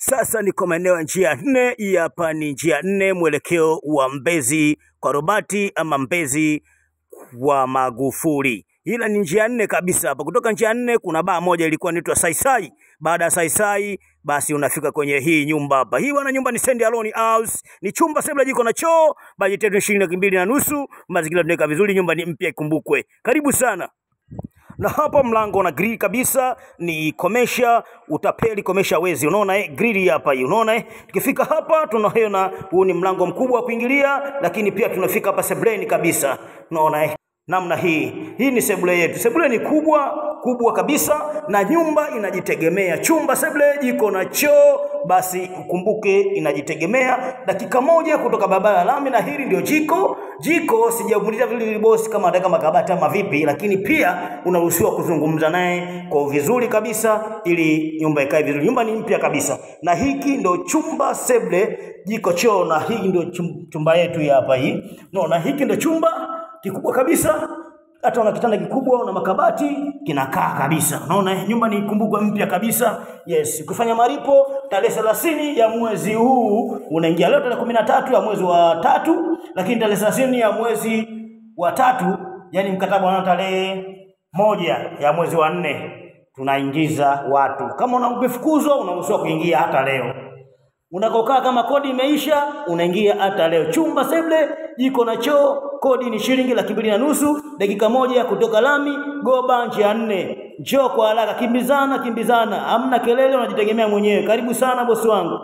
Sasa niko maeneo ya njia 4. Hii hapa ni njia 4 mwelekeo wa Mbezi kwa Robati ama Mbezi wa Magufuli. Ila ni njia 4 kabisa hapa. Kutoka njia 4 kuna baa moja ilikuwa inaitwa Saisai. Baada ya Saisai basi unafika kwenye hii nyumba hapa. Hii wana nyumba ni Stand Alone House. Ni chumba sebule jiko na choo. Bajeti yetu $22,500. Mazingira tunaweka vizuri, nyumba ni mpya ikumbukwe. Karibu sana. Na hapa mlango na grill kabisa ni komesha utapeli komesha wezi. Unaona grill hapa hii, unaona tukifika hapa tunaona huu ni mlango mkubwa wa kuingilia, lakini pia tunafika hapa sebuleni kabisa. Unaona namna hii. Hii ni sebule yetu. Sebule ni kubwa kabisa na nyumba inajitegemea. Chumba sebule jiko na choo, basi ukumbuke inajitegemea. Dakika moja kutoka barabara ya lami, na hili ndio jiko. Jiko sijamuuliza vile boss kama anataka makabati ama vipi, lakini pia unaruhusiwa kuzungumza naye kwa vizuri kabisa ili nyumba ikae vizuri. Nyumba ni mpya kabisa. Na hiki ndio chumba sebule jiko choo, na hii ndio chumba yetu hapa hii. Na hiki ndio chumba kikubwa kabisa. Hata una kitanda kikubwa, una makabati, kinakaa kabisa. Unaona nyumba ni kumbukwa mpya kabisa. Yes, ukifanya malipo tarehe 30 ya mwezi huu unaingia. Leo tarehe 13 ya mwezi wa 3, lakini tarehe 30 ya mwezi wa 3, yani mkataba una tarehe 1 ya mwezi wa 4 tunaingiza watu. Kama unamfukuzwa unaruhusiwa kuingia hata leo. Unakokaa kama kodi imeisha unaingia hata leo. Chumba sebule jiko na choo, kodi ni $2,500. Dakika moja kutoka lami Goba njia 4. Njoo kwa haraka, kimbizana. Hamna kelele, unajitegemea mwenyewe. Karibu sana bosi wangu.